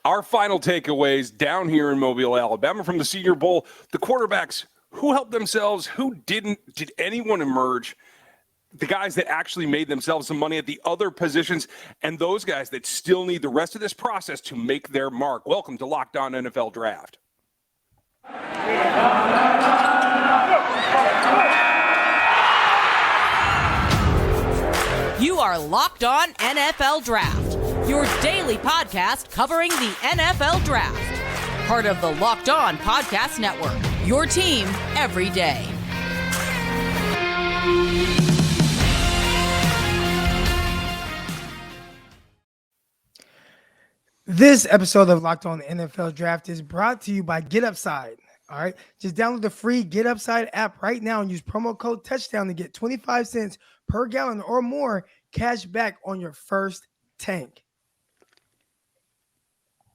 Our final takeaways down here in Mobile, Alabama from the Senior Bowl, the quarterbacks, who helped themselves, who didn't, did anyone emerge? The guys that actually made themselves some money at the other positions, and those guys that still need the rest of this process to make their mark. Welcome to Locked On NFL Draft. You are Locked On NFL Draft, your daily podcast covering the NFL Draft. Part of the Locked On Podcast Network, your team every day. This episode of Locked On NFL Draft is brought to you by Get Upside. All right, just download the free Get Upside app right now and use promo code Touchdown to get 25 cents per gallon or more cash back on your first tank.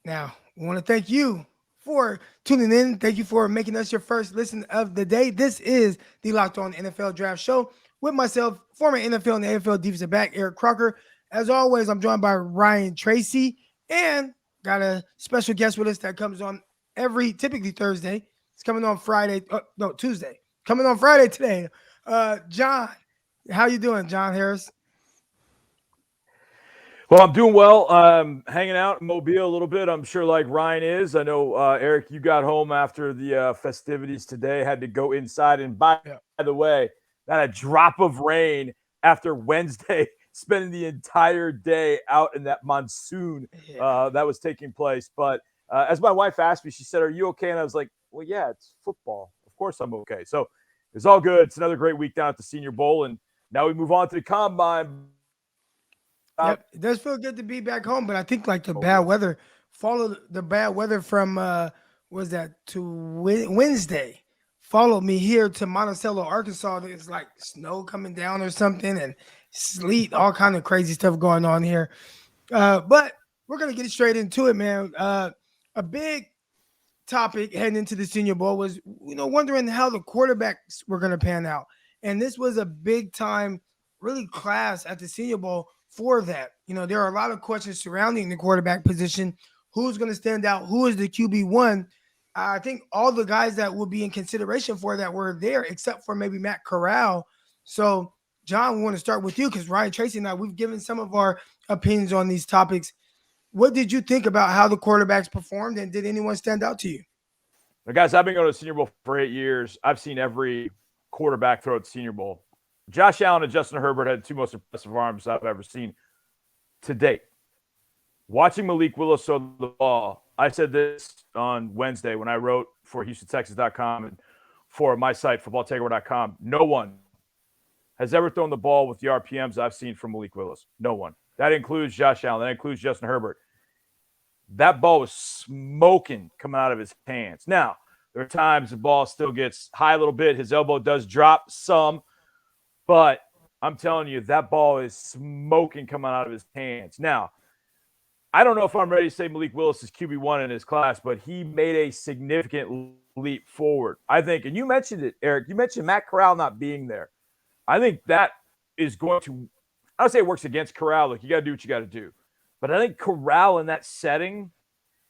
Now, we want to thank you for tuning in. Thank you for making us your first listen of the day. This is the Locked On NFL Draft Show with myself, former NFL and AFL defensive back Eric Crocker. As always, I'm joined by Ryan Tracy and got a special guest with us that comes on typically Thursday. It's coming on Friday. Tuesday. Coming on Friday today. John, how you doing, John Harris? Well, I'm doing well. Hanging out in Mobile a little bit. I'm sure like Ryan is. I know, Eric, you got home after the festivities today, had to go inside. And by the way, that a drop of rain after Wednesday, spending the entire day out in that monsoon that was taking place. But as my wife asked me, she said, "Are you okay?" And I was like, well, yeah, it's football. Of course I'm okay. So it's all good. It's another great week down at the Senior Bowl. And now we move on to the Combine. Yep, it does feel good to be back home, but I think like the bad weather followed the bad weather from Wednesday followed me here to Monticello, Arkansas. It's like snow coming down or something and sleet, all kind of crazy stuff going on here. But we're gonna get straight into it, man. A big topic heading into the Senior Bowl was, wondering how the quarterbacks were gonna pan out, and this was a big time, really class at the Senior Bowl. For that, there are a lot of questions surrounding the quarterback position. Who's going to stand out? Who is the QB1? I think all the guys that will be in consideration for that were there, except for maybe Matt Corral. So, John, we want to start with you because Ryan Tracy and I, we've given some of our opinions on these topics. What did you think about how the quarterbacks performed, and did anyone stand out to you? Now, guys, I've been going to the Senior Bowl for 8 years. I've seen every quarterback throw at the Senior Bowl. Josh Allen and Justin Herbert had the two most impressive arms I've ever seen to date. Watching Malik Willis throw the ball, I said this on Wednesday when I wrote for HoustonTexans.com and for my site, footballtakeover.com. No one has ever thrown the ball with the RPMs I've seen from Malik Willis. No one. That includes Josh Allen. That includes Justin Herbert. That ball was smoking coming out of his hands. Now, there are times the ball still gets high a little bit. His elbow does drop some. But I'm telling you, that ball is smoking coming out of his hands. Now, I don't know if I'm ready to say Malik Willis is QB1 in his class, but he made a significant leap forward. I think, and you mentioned it, Eric, you mentioned Matt Corral not being there. I think that is going to, I don't say it works against Corral. Look, you got to do what you got to do. But I think Corral in that setting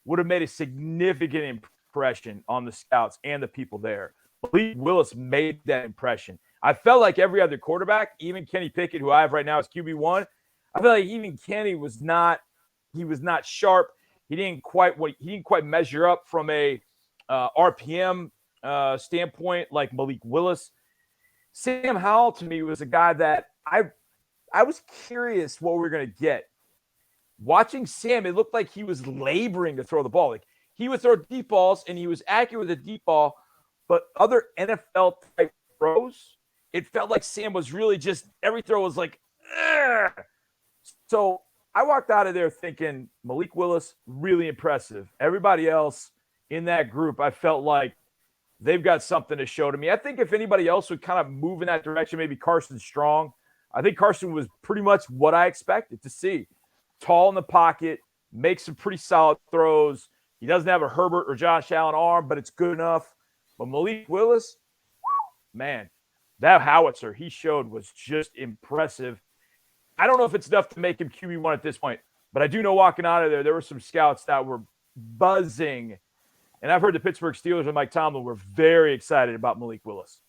would have made a significant impression on the scouts and the people there. Malik Willis made that impression. I felt like every other quarterback, even Kenny Pickett, who I have right now as QB1, I feel like even Kenny was not sharp. He didn't quite measure up from a RPM standpoint like Malik Willis. Sam Howell to me was a guy that I was curious what we were going to get. Watching Sam, it looked like he was laboring to throw the ball. Like he would throw deep balls and he was accurate with a deep ball, but other NFL type throws, it felt like Sam was really just every throw was like, ugh. So I walked out of there thinking Malik Willis, really impressive. Everybody else in that group, I felt like they've got something to show to me. I think if anybody else would kind of move in that direction, maybe Carson Strong. I think Carson was pretty much what I expected to see. Tall in the pocket, makes some pretty solid throws. He doesn't have a Herbert or Josh Allen arm, but it's good enough. But Malik Willis, man, that howitzer he showed was just impressive. I don't know if it's enough to make him QB1 at this point, but I do know walking out of there were some scouts that were buzzing. And I've heard the Pittsburgh Steelers and Mike Tomlin were very excited about Malik Willis.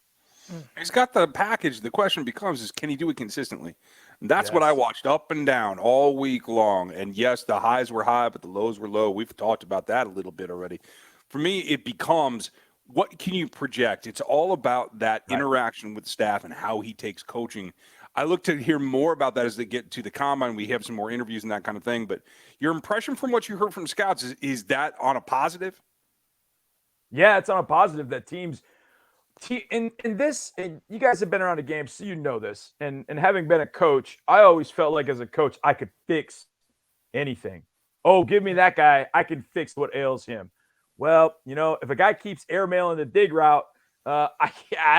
He's got the package. The question becomes is, can he do it consistently? And that's what I Yes. watched up and down all week long. And yes, the highs were high, but the lows were low. We've talked about that a little bit already. For me, it becomes, what can you project? It's all about that interaction with staff and how he takes coaching. I look to hear more about that as they get to the combine. We have some more interviews and that kind of thing. But your impression from what you heard from scouts, is that on a positive? Yeah, it's on a positive that teams – and you guys have been around the game, so you know this. And having been a coach, I always felt like as a coach, I could fix anything. Oh, give me that guy. I can fix what ails him. Well, if a guy keeps airmailing the dig route, I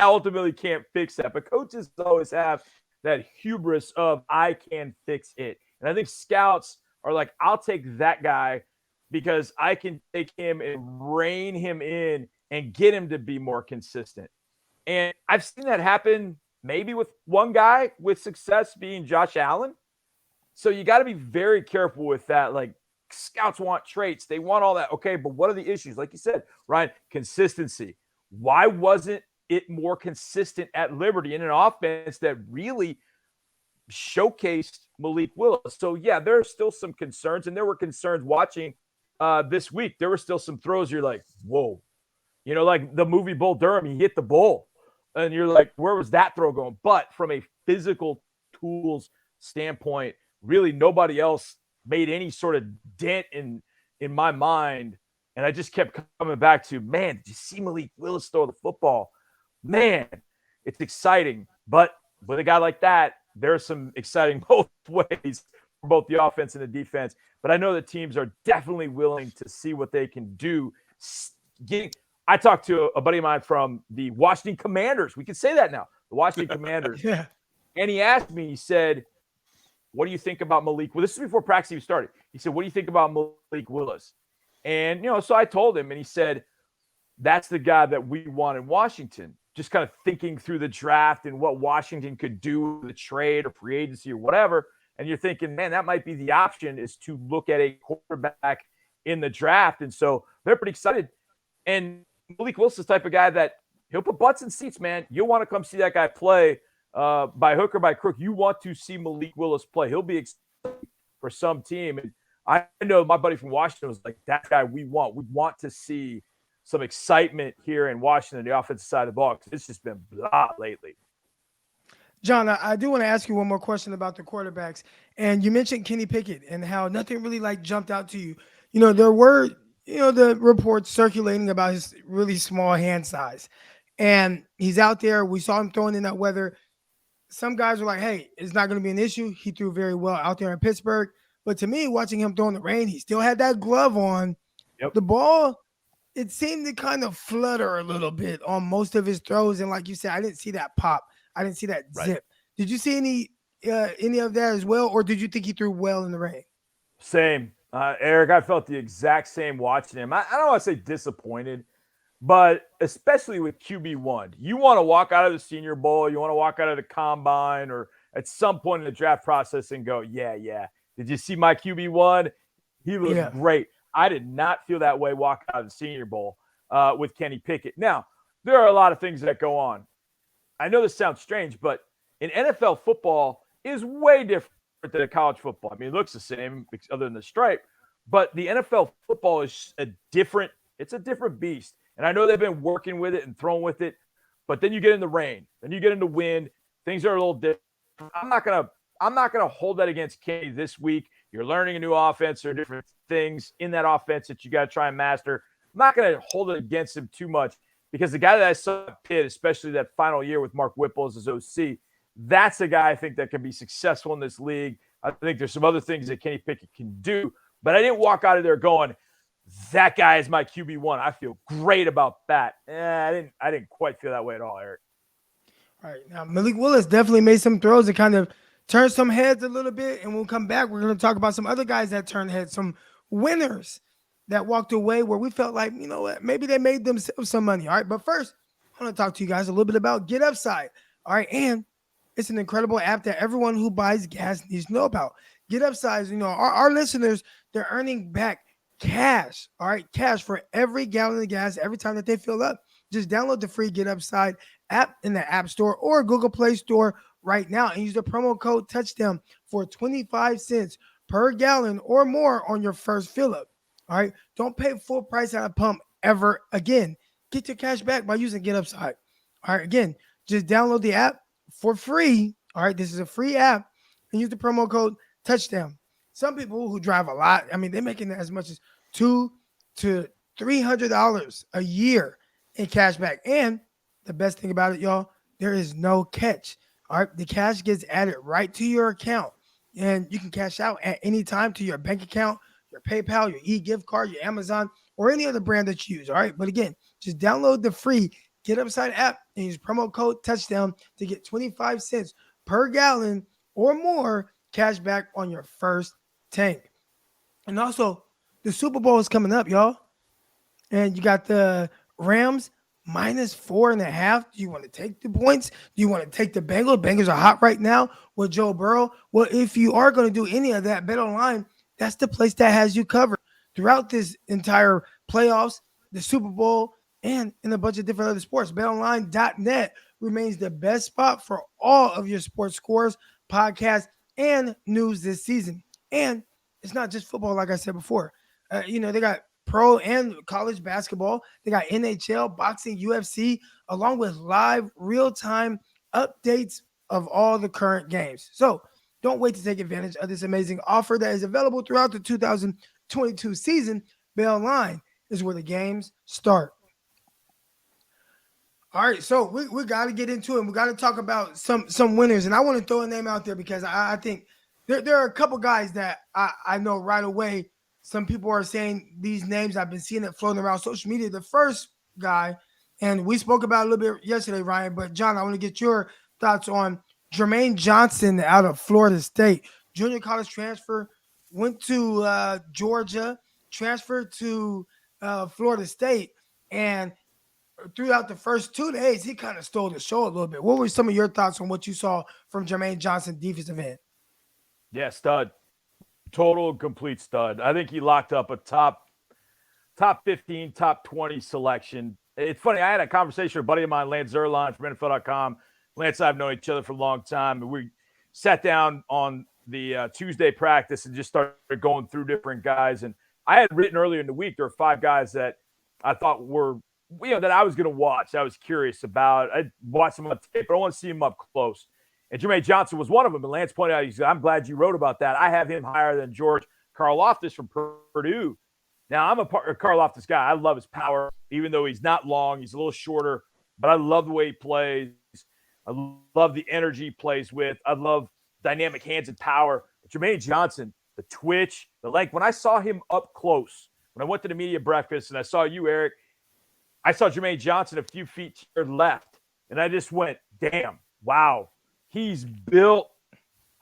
ultimately can't fix that. But coaches always have that hubris of, I can fix it. And I think scouts are like, I'll take that guy because I can take him and rein him in and get him to be more consistent. And I've seen that happen maybe with one guy with success being Josh Allen. So you got to be very careful with that. Like, scouts want traits. They want all that. Okay, but what are the issues? Like you said, Ryan, consistency. Why wasn't it more consistent at Liberty in an offense that really showcased Malik Willis? So, yeah, there are still some concerns, and there were concerns watching this week. There were still some throws you're like, whoa. Like the movie Bull Durham, he hit the bull. And you're like, where was that throw going? But from a physical tools standpoint, really nobody else made any sort of dent in my mind. And I just kept coming back to, man, did you see Malik Willis throw the football? Man, it's exciting. But with a guy like that, there's some exciting both ways for both the offense and the defense. But I know that teams are definitely willing to see what they can do. I talked to a buddy of mine from the Washington Commanders. We can say that now, the Washington Commanders. Yeah. And he asked me, he said, what do you think about Malik? Well, this is before practice even started. He said, what do you think about Malik Willis? And, so I told him, and he said, that's the guy that we want in Washington. Just kind of thinking through the draft and what Washington could do with the trade or free agency or whatever. And you're thinking, man, that might be the option, is to look at a quarterback in the draft. And so they're pretty excited. And Malik Willis is the type of guy that he'll put butts in seats, man. You'll want to come see that guy play by hook or by crook. You want to see Malik Willis play. He'll be excited for some team. And I know my buddy from Washington was like, that guy we want. We want to see some excitement here in Washington, the offensive side of the ball, because it's just been blah lately. John, I do want to ask you one more question about the quarterbacks. And you mentioned Kenny Pickett and how nothing really jumped out to you. There were the reports circulating about his really small hand size. And he's out there. We saw him throwing in that weather. Some guys were like, hey, it's not going to be an issue. He threw very well out there in Pittsburgh. But to me, watching him throw in the rain, he still had that glove on. Yep. The ball, it seemed to kind of flutter a little bit on most of his throws. And like you said, I didn't see that pop. I didn't see that zip. Did you see any of that as well? Or did you think he threw well in the rain? Same. Eric, I felt the exact same watching him. I don't want to say disappointed, but especially with QB1, you want to walk out of the Senior Bowl, you want to walk out of the Combine, or at some point in the draft process and go, yeah. Did you see my QB1? He looked great. I did not feel that way walking out of the Senior Bowl with Kenny Pickett. Now, there are a lot of things that go on. I know this sounds strange, but in NFL football is way different than a college football. I mean, it looks the same other than the stripe, but the NFL football is a different beast. And I know they've been working with it and throwing with it, but then you get in the rain, then you get into wind, things are a little different. I'm not gonna hold that against Kenny this week. You're learning a new offense. There are different things in that offense that you got to try and master. I'm not gonna hold it against him too much, because the guy that I saw at Pitt, especially that final year with Mark Whipple as his OC, that's a guy I think that can be successful in this league. I think there's some other things that Kenny Pickett can do, but I didn't walk out of there going, that guy is my QB1. I feel great about that. I didn't quite feel that way at all, Eric. All right. Now, Malik Willis definitely made some throws that kind of turned some heads a little bit, and we'll come back. We're going to talk about some other guys that turned heads, some winners that walked away where we felt like, what, maybe they made themselves some money. All right. But first, I want to talk to you guys a little bit about Get Upside. All right. And it's an incredible app that everyone who buys gas needs to know about. Get Upside, our listeners, they're earning back cash. All right, cash for every gallon of gas every time that they fill up. Just download the free Get Upside app in the App Store or Google Play Store right now and use the promo code Touchdown for 25 cents per gallon or more on your first fill up. All right, don't pay full price at a pump ever again. Get your cash back by using Get Upside. All right, again, just download the app for free. All right, this is a free app and use the promo code Touchdown. Some people who drive a lot, I mean, they're making as much as $200 to $300 a year in cash back. And the best thing about it, y'all, there is no catch. All right, the cash gets added right to your account, and you can cash out at any time to your bank account, your PayPal, your e-gift card, your Amazon, or any other brand that you use. All right, but again, just download the free Get Upside app and use promo code Touchdown to get 25 cents per gallon or more cash back on your first tank. And also, the Super Bowl is coming up, y'all. And you got the Rams -4.5. Do you want to take the points? Do you want to take the Bengals? Bengals are hot right now with Joe Burrow. Well, if you are going to do any of that, BetOnline, that's the place that has you covered throughout this entire playoffs, the Super Bowl, and in a bunch of different other sports. BetOnline.net remains the best spot for all of your sports scores, podcasts, and news this season. And it's not just football, like I said before. They got pro and college basketball. They got NHL, boxing, UFC, along with live real-time updates of all the current games. So don't wait to take advantage of this amazing offer that is available throughout the 2022 season. BetOnline is where the games start. All right, so we got to get into it. We got to talk about some winners, and I want to throw a name out there because I think there are a couple guys that I know right away. Some people are saying these names. I've been seeing it floating around social media. The first guy, and we spoke about it a little bit yesterday, Ryan, but John, I want to get your thoughts on Jermaine Johnson out of Florida State. Junior college transfer, went to Georgia, transferred to Florida State, and throughout the first 2 days, he kind of stole the show a little bit. What were some of your thoughts on what you saw from Jermaine Johnson, defensive end? Yeah, stud. Total complete stud. I think he locked up a top 15, top 20 selection. It's funny. I had a conversation with a buddy of mine, Lance Zerline from NFL.com. Lance and I have known each other for a long time. And we sat down on the Tuesday practice and just started going through different guys. And I had written earlier in the week, there were 5 guys that I thought were, that I was going to watch. I was curious about. I watched them on tape, but I want to see him up close. And Jermaine Johnson was one of them. And Lance pointed out, he said, I'm glad you wrote about that. I have him higher than George Karlaftis from Purdue. Now, I'm a Karlaftis guy. I love his power, even though he's not long. He's a little shorter, but I love the way he plays. I love the energy he plays with. I love dynamic hands and power. But Jermaine Johnson, the twitch, the length. When I saw him up close, when I went to the media breakfast and I saw you, Eric, I saw Jermaine Johnson a few feet to your left, and I just went, damn, wow. He's built.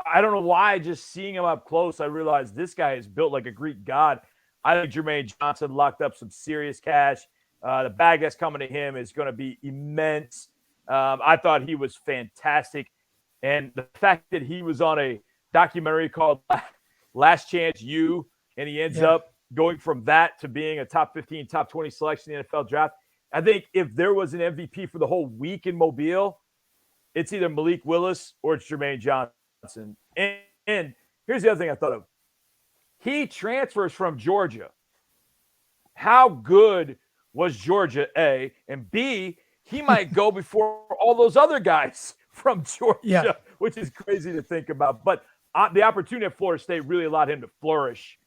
I don't know why, just seeing him up close, I realized this guy is built like a Greek god. I think Jermaine Johnson locked up some serious cash. The bag that's coming to him is going to be immense. I thought he was fantastic. And the fact that he was on a documentary called Last Chance U, and he ends up going from that to being a top 15, top 20 selection in the NFL draft. I think if there was an MVP for the whole week in Mobile, it's either Malik Willis or it's Jermaine Johnson. And here's the other thing I thought of. He transfers from Georgia. How good was Georgia, A? And B, he might go before all those other guys from Georgia, which is crazy to think about. But the opportunity at Florida State really allowed him to flourish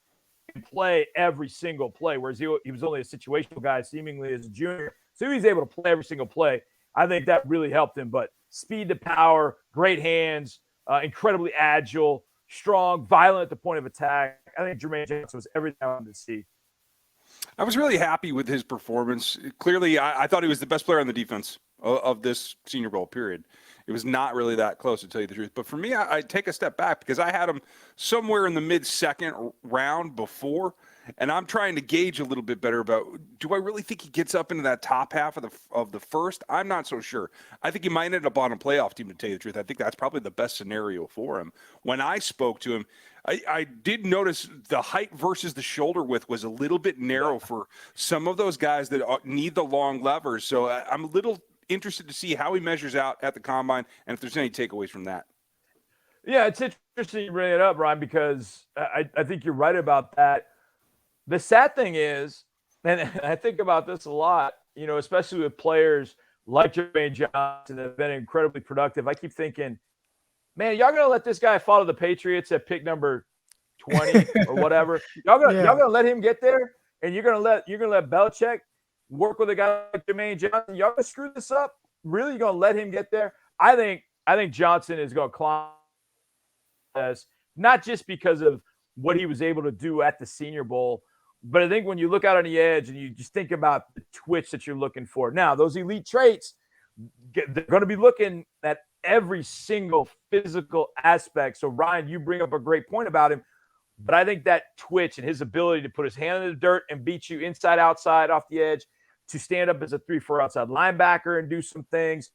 and play every single play, whereas he was only a situational guy seemingly as a junior. So he was able to play every single play. I think that really helped him. But speed to power, great hands, incredibly agile, strong, violent at the point of attack. I think Jermaine Johnson was everything I wanted to see. I was really happy with his performance. Clearly, I thought he was the best player on the defense of this Senior Bowl period. It was not really that close, to tell you the truth. But for me, I take a step back because I had him somewhere in the mid-second round before. And I'm trying to gauge a little bit better about, do I really think he gets up into that top half of the first? I'm not so sure. I think he might end up on a playoff team, to tell you the truth. I think that's probably the best scenario for him. When I spoke to him, I did notice the height versus the shoulder width was a little bit narrow for some of those guys that need the long levers. So I'm a little interested to see how he measures out at the combine and if there's any takeaways from that. Yeah, it's interesting you bring it up, Ryan, because I think you're right about that. The sad thing is, and I think about this a lot, especially with players like Jermaine Johnson that have been incredibly productive. I keep thinking, man, y'all gonna let this guy follow the Patriots at pick number 20 or whatever? Y'all gonna let him get there, and you're gonna let Belichick work with a guy like Jermaine Johnson? Y'all gonna screw this up? Really, you gonna let him get there? I think Johnson is gonna climb as not just because of what he was able to do at the Senior Bowl, but I think when you look out on the edge and you just think about the twitch that you're looking for. Now, those elite traits, they're going to be looking at every single physical aspect. So, Ryan, you bring up a great point about him, but I think that twitch and his ability to put his hand in the dirt and beat you inside, outside, off the edge, to stand up as a 3-4 outside linebacker and do some things.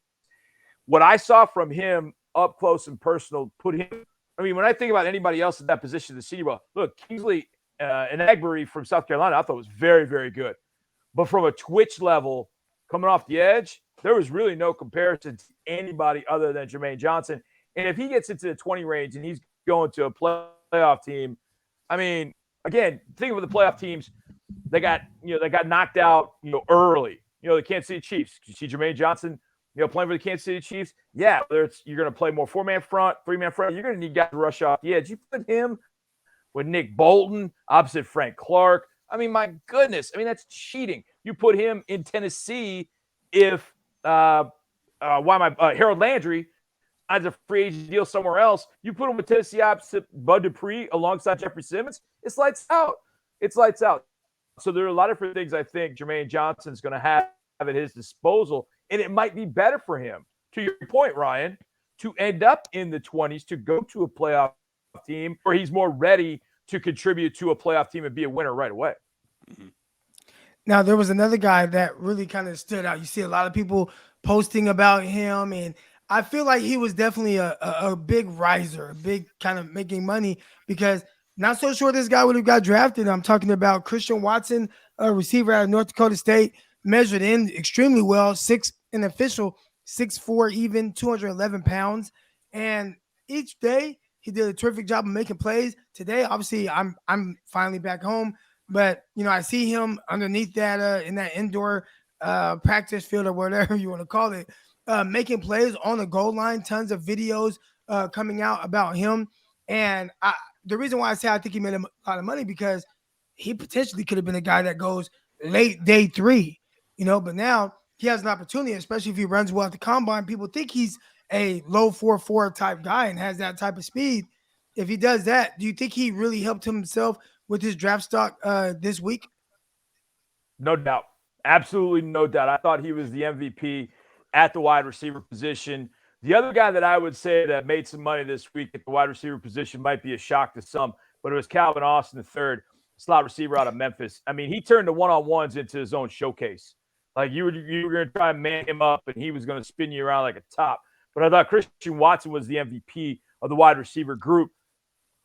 What I saw from him up close and personal put him – I mean, when I think about anybody else in that position in the Senior Bowl, look, Kingsley and Egbury from South Carolina, I thought was very, very good. But from a twitch level, coming off the edge, there was really no comparison to anybody other than Jermaine Johnson. And if he gets into the 20 range and he's going to a playoff team, I mean, again, think of the playoff teams. They got knocked out, early. The Kansas City Chiefs. You see Jermaine Johnson, playing for the Kansas City Chiefs. Yeah, whether you're going to play more 4-man front, 3-man front, you're going to need guys to rush off the edge. You put him with Nick Bolton opposite Frank Clark. I mean, my goodness. I mean, that's cheating. You put him in Tennessee if Harold Landry signs a free agent deal somewhere else. You put him with Tennessee opposite Bud Dupree alongside Jeffrey Simmons. It's lights out. It's lights out. So there are a lot of different things I think Jermaine Johnson's going to have at his disposal, and it might be better for him, to your point, Ryan, to end up in the 20s, to go to a playoff team where he's more ready to contribute to a playoff team and be a winner right away. Mm-hmm. Now, there was another guy that really kind of stood out. You see a lot of people posting about him, and I feel like he was definitely a big riser, a big kind of making money, because not so sure this guy would have got drafted. I'm talking about Christian Watson, a receiver out of North Dakota State, measured in extremely well, 6'4", even 211 pounds. And each day he did a terrific job of making plays. Today, obviously, I'm finally back home, but I see him underneath that in that indoor practice field or whatever you want to call it, making plays on the goal line. Tons of videos coming out about him. And the reason why I say I think he made a lot of money, because he potentially could have been a guy that goes late day 3, but now he has an opportunity, especially if he runs well at the combine. People think he's a low 4.4 type guy and has that type of speed. If he does that, do you think he really helped himself with his draft stock this week? No doubt. Absolutely no doubt. I thought he was the MVP at the wide receiver position. The other guy that I would say that made some money this week at the wide receiver position might be a shock to some, but it was Calvin Austin III, slot receiver out of Memphis. I mean, he turned the one-on-ones into his own showcase. Like you were going to try and man him up, and he was going to spin you around like a top. But I thought Christian Watson was the MVP of the wide receiver group.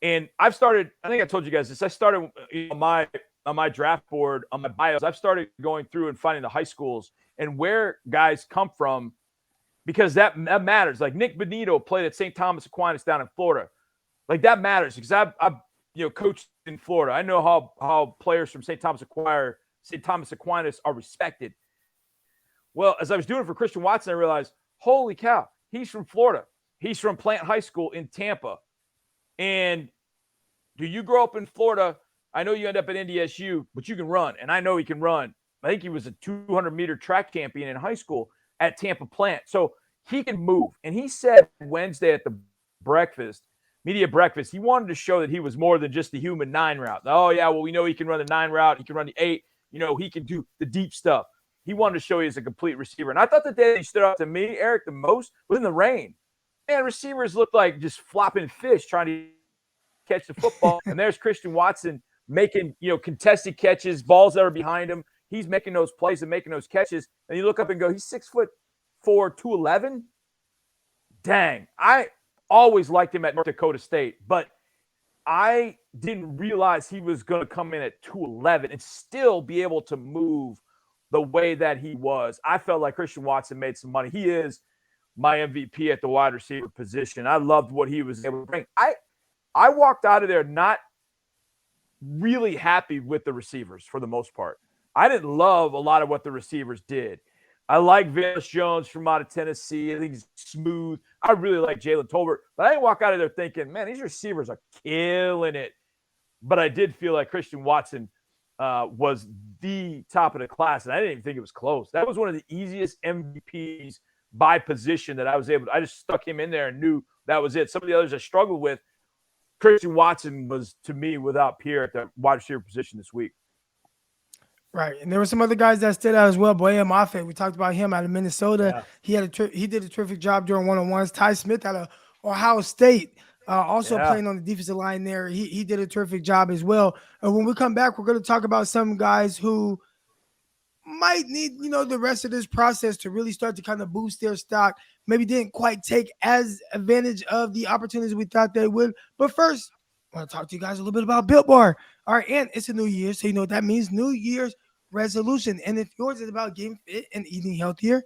And I think I told you guys this. I started on my draft board, on my bios, I've started going through and finding the high schools and where guys come from, because that matters. Like Nick Benito played at St. Thomas Aquinas down in Florida. Like that matters, because I've coached in Florida. I know how players from St. Thomas Aquinas are respected. Well, as I was doing it for Christian Watson, I realized, holy cow, he's from Florida. He's from Plant High School in Tampa. And do you grow up in Florida? I know you end up at NDSU, but you can run, and I know he can run. I think he was a 200-meter track champion in high school at Tampa Plant. So he can move. And he said Wednesday at the media breakfast, he wanted to show that he was more than just the human 9 route. Oh, yeah, well, we know he can run the 9 route. He can run the 8. He can do the deep stuff. He wanted to show he is a complete receiver. And I thought the day he stood out to me, Eric, the most was in the rain. Man, receivers looked like just flopping fish trying to catch the football. And there's Christian Watson making, contested catches, balls that are behind him. He's making those plays and making those catches. And you look up and go, he's 6'4", 211. Dang, I always liked him at North Dakota State, but I didn't realize he was going to come in at 211 and still be able to move the way that he was. I felt like Christian Watson made some money. He is my MVP at the wide receiver position. I loved what he was able to bring. I walked out of there not really happy with the receivers for the most part. I didn't love a lot of what the receivers did. I like Vince Jones from out of Tennessee. I think he's smooth. I really like Jalen Tolbert. But I didn't walk out of there thinking, man, these receivers are killing it. But I did feel like Christian Watson was the top of the class, and I didn't even think it was close. That was one of the easiest MVPs by position that I was able to. I just stuck him in there and knew that was it. Some of the others I struggled with, Christian Watson was, to me, without peer at the wide receiver position this week. Right, and there were some other guys that stood out as well. Boya Mafe, we talked about him out of Minnesota. Yeah. He did a terrific job during one-on-ones. Ty Smith out of Ohio State, also playing on the defensive line there. He did a terrific job as well. And when we come back, we're going to talk about some guys who might need, the rest of this process to really start to kind of boost their stock. Maybe didn't quite take as advantage of the opportunities we thought they would. But first, I want to talk to you guys a little bit about Built Bar. All right, and it's a new year, so you know what that means. New Year's resolution. And if yours is about getting fit and eating healthier,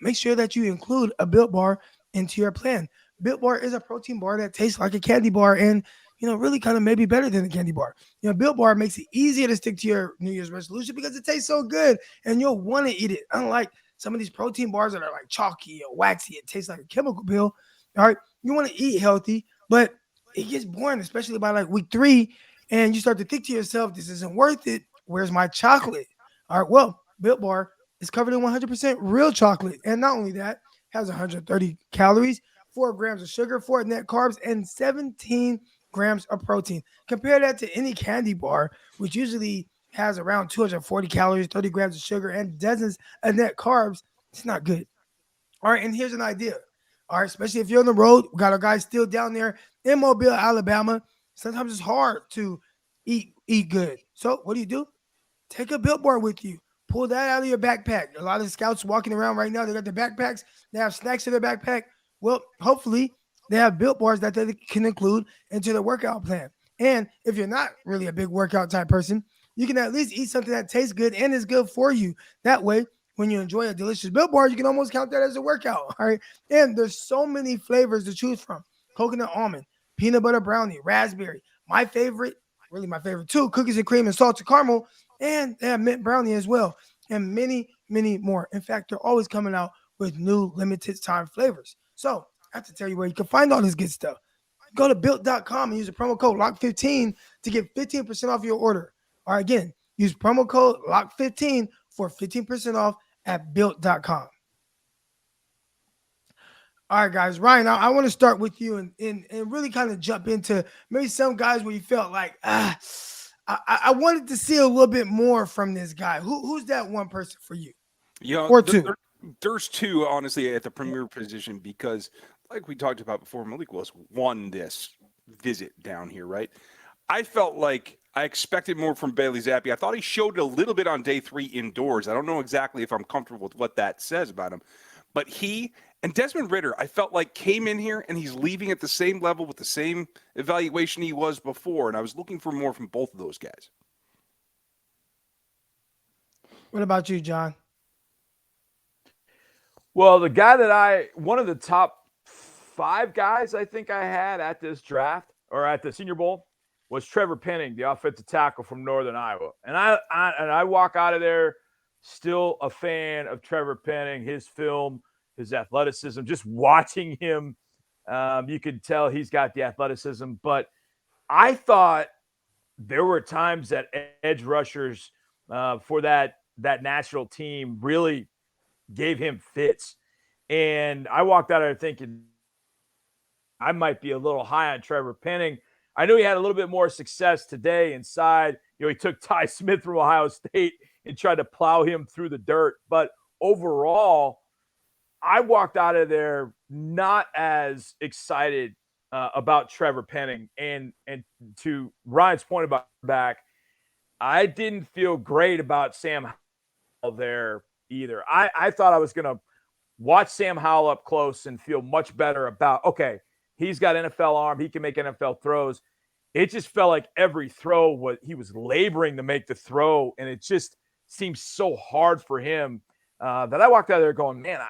make sure that you include a Built Bar into your plan. Built Bar is a protein bar that tastes like a candy bar and, really kind of maybe better than a candy bar. Built Bar makes it easier to stick to your New Year's resolution because it tastes so good and you'll want to eat it. Unlike some of these protein bars that are like chalky or waxy, it tastes like a chemical pill. All right, you want to eat healthy, but it gets boring, especially by like week 3, and you start to think to yourself, this isn't worth it. Where's my chocolate? All right, well, Built Bar is covered in 100% real chocolate. And not only that, has 130 calories, 4 grams of sugar, 4 net carbs, and 17 grams of protein. Compare that to any candy bar, which usually has around 240 calories, 30 grams of sugar, and dozens of net carbs. It's not good. All right, and here's an idea. All right, especially if you're on the road, we got our guys still down there in Mobile, Alabama. Sometimes it's hard to eat good. So what do? Take a Built Bar with you. Pull that out of your backpack. A lot of scouts walking around right now, they got their backpacks. They have snacks in their backpack. Well, hopefully they have Built Bars that they can include into their workout plan. And if you're not really a big workout type person, you can at least eat something that tastes good and is good for you. That way, when you enjoy a delicious Built Bar, you can almost count that as a workout. All right. And there's so many flavors to choose from. Coconut almond, peanut butter brownie, raspberry. My favorite, really my favorite too, cookies and cream and salted caramel. And they have mint brownie as well. And many, many more. In fact, they're always coming out with new limited time flavors. So I have to tell you where you can find all this good stuff. Go to built.com and use the promo code LOCK15 to get 15% off your order. All right, again, use promo code LOCK15 for 15% off at built.com. All right, guys. Ryan, I want to start with you and really kind of jump into maybe some guys where you felt like, I wanted to see a little bit more from this guy. Who's that one person for you? Or two? There's two, honestly, at the premier position because, like we talked about before, Malik Willis won this visit down here, right? I felt like I expected more from Bailey Zappi. I thought he showed a little bit on day 3 indoors. I don't know exactly if I'm comfortable with what that says about him. But he and Desmond Ridder, I felt like came in here and he's leaving at the same level with the same evaluation he was before. And I was looking for more from both of those guys. What about you, John? Well, the guy that one of the top 5 guys I think I had at this draft or at the Senior Bowl was Trevor Penning, the offensive tackle from Northern Iowa. And I walk out of there still a fan of Trevor Penning, his film, his athleticism, just watching him. You could tell he's got the athleticism, but I thought there were times that edge rushers for that national team really gave him fits. And I walked out of there thinking I might be a little high on Trevor Penning. I knew he had a little bit more success today inside. He took Ty Smith from Ohio State and tried to plow him through the dirt. But overall, I walked out of there not as excited about Trevor Penning. And to Ryan's point about back, I didn't feel great about Sam Howell there either. I thought I was going to watch Sam Howell up close and feel much better about, okay, he's got NFL arm. He can make NFL throws. It just felt like every throw he was laboring to make the throw, and it just seemed so hard for him that I walked out of there going, man,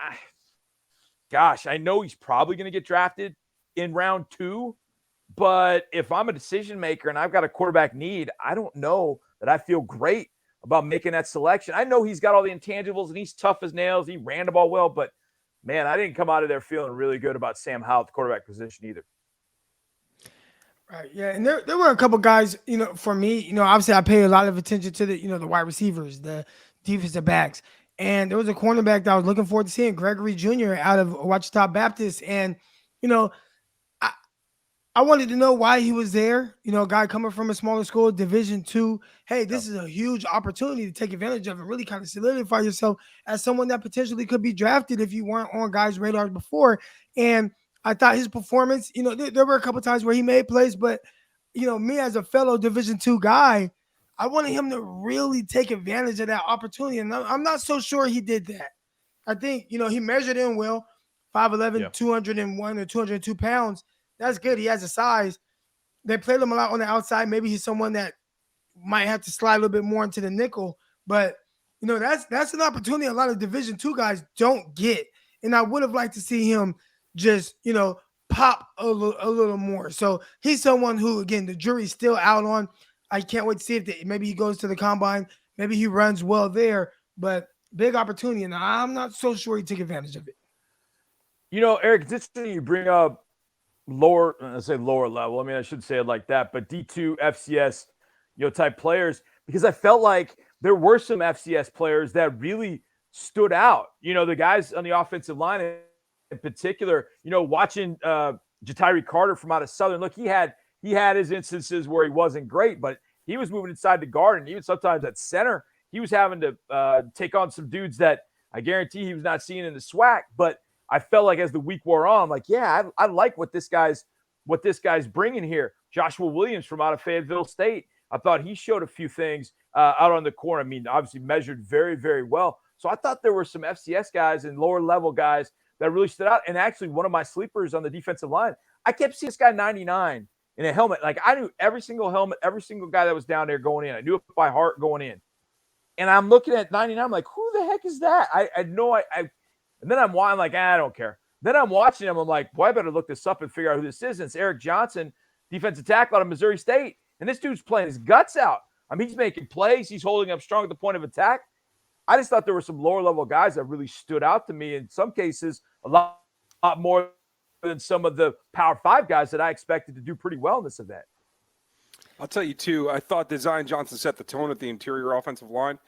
I know he's probably going to get drafted in round 2, but if I'm a decision maker and I've got a quarterback need, I don't know that I feel great about making that selection. I know he's got all the intangibles and he's tough as nails. He ran the ball well, but man, I didn't come out of there feeling really good about Sam Howell at the quarterback position either. Right. Yeah. And there were a couple guys, for me, obviously I pay a lot of attention to the wide receivers, the defensive backs. And there was a cornerback that I was looking forward to seeing, Gregory Jr. out of Ouachita Baptist. And, I wanted to know why he was there. A guy coming from a smaller school, Division II. Hey, this is a huge opportunity to take advantage of and really kind of solidify yourself as someone that potentially could be drafted if you weren't on guys' radars before. And I thought his performance, there were a couple times where he made plays, but, me as a fellow Division II guy, I wanted him to really take advantage of that opportunity. And I'm not so sure he did that. I think, he measured in well, 5'11", 201 or 202 pounds. That's good. He has a size. They played him a lot on the outside. Maybe he's someone that might have to slide a little bit more into the nickel. But, that's an opportunity a lot of Division II guys don't get. And I would have liked to see him just, pop a little more. So he's someone who, again, the jury's still out on. I can't wait to see if maybe he goes to the combine. Maybe he runs well there. But big opportunity, and I'm not so sure he took advantage of it. Eric, it's interesting you bring up lower level. I mean, I shouldn't say it like that, but D2 FCS, type players, because I felt like there were some FCS players that really stood out. The guys on the offensive line in particular, watching Jatiri Carter from out of Southern, look, he had his instances where he wasn't great, but he was moving inside the guard, and even sometimes at center, he was having to take on some dudes that I guarantee he was not seeing in the SWAC, but I felt like as the week wore on, I'm like, yeah, I like what this guy's bringing here. Joshua Williams from out of Fayetteville State, I thought he showed a few things out on the corner. I mean, obviously measured very, very well. So I thought there were some FCS guys and lower level guys that really stood out. And actually, one of my sleepers on the defensive line, I kept seeing this guy 99 in a helmet. Like I knew every single helmet, every single guy that was down there going in. I knew it by heart going in. And I'm looking at 99. I'm like, who the heck is that? I had no idea. And then I'm like, I don't care. Then I'm watching him. I'm like, boy, I better look this up and figure out who this is. And it's Eric Johnson, defensive tackle out of Missouri State. And this dude's playing his guts out. I mean, he's making plays. He's holding up strong at the point of attack. I just thought there were some lower level guys that really stood out to me. In some cases, a lot more than some of the Power 5 guys that I expected to do pretty well in this event. I'll tell you, too, I thought that Zion Johnson set the tone at the interior offensive line.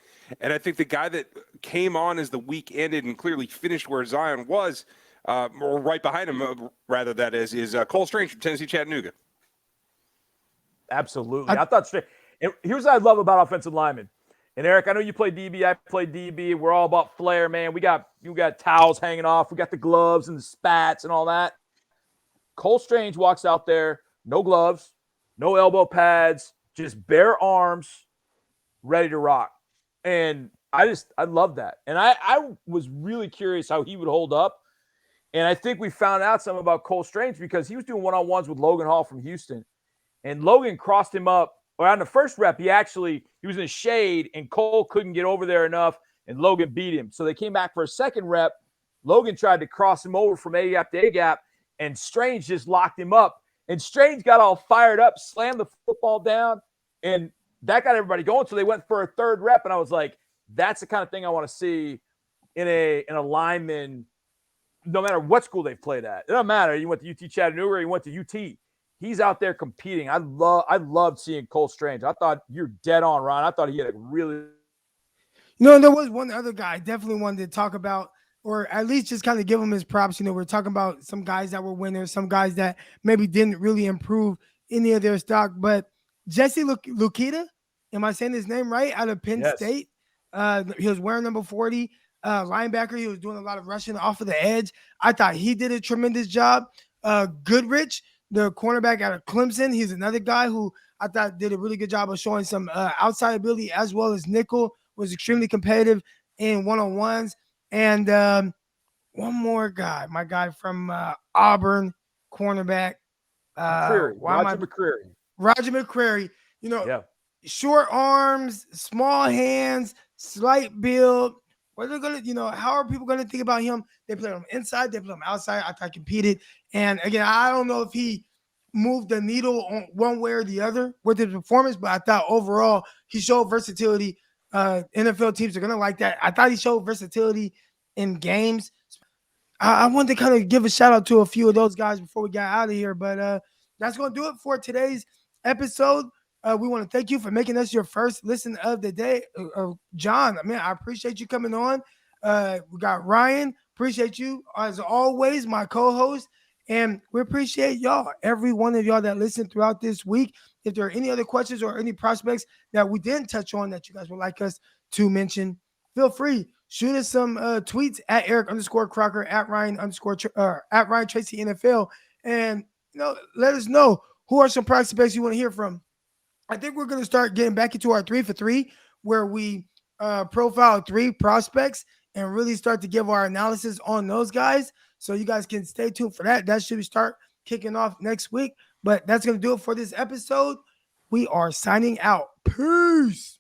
And I think the guy that came on as the week ended and clearly finished where Zion was, or right behind him, rather, that is Cole Strange from Tennessee Chattanooga. Absolutely. I thought Strange. And here's what I love about offensive linemen. And, Eric, I know you play DB. I play DB. We're all about flair, man. You got towels hanging off. We got the gloves and the spats and all that. Cole Strange walks out there, no gloves, no elbow pads, just bare arms, ready to rock. And I love that. And I was really curious how he would hold up. And I think we found out something about Cole Strange because he was doing one-on-ones with Logan Hall from Houston. And Logan crossed him up. Or on the first rep, he was in the shade, and Cole couldn't get over there enough, and Logan beat him. So they came back for a second rep. Logan tried to cross him over from A-gap to A-gap, and Strange just locked him up. And Strange got all fired up, slammed the football down, and that got everybody going. So they went for a third rep, and I was like, that's the kind of thing I want to see in a lineman, no matter what school they've played at. It doesn't matter. You went to UT Chattanooga or you went to UT. He's out there competing. I loved seeing Cole Strange. I thought you're dead on, Ron. I thought he had a really there was one other guy I definitely wanted to talk about, or at least just kind of give him his props. We're talking about some guys that were winners, some guys that maybe didn't really improve any of their stock. But Jesse Lukita, am I saying his name right? Out of Penn State. He was wearing number 40, linebacker. He was doing a lot of rushing off of the edge. I thought he did a tremendous job. Goodrich, the cornerback out of Clemson, he's another guy who I thought did a really good job of showing some outside ability as well as nickel, was extremely competitive in one-on-ones. And one more guy, my guy from Auburn, cornerback. Roger McQuarrie. Roger McQuarrie, short arms, small hands, slight build. What are they gonna, how are people gonna think about him? They play him inside, they play him outside. I thought competed. And again, I don't know if he moved the needle on one way or the other with his performance, but I thought overall he showed versatility. NFL teams are gonna like that. I thought he showed versatility in games. I wanted to kind of give a shout out to a few of those guys before we got out of here, but that's going to do it for today's episode. We want to thank you for making us your first listen of the day. John, I appreciate you coming on. We got Ryan. Appreciate you, as always, my co-host. And we appreciate y'all, every one of y'all that listened throughout this week. If there are any other questions or any prospects that we didn't touch on that you guys would like us to mention, feel free. Shoot us some tweets at Eric_Crocker, at Ryan Tracy NFL, and let us know who are some prospects you want to hear from. I think we're going to start getting back into our 3 for 3, where we profile 3 prospects and really start to give our analysis on those guys. So you guys can stay tuned for that. That should start kicking off next week. But that's going to do it for this episode. We are signing out. Peace.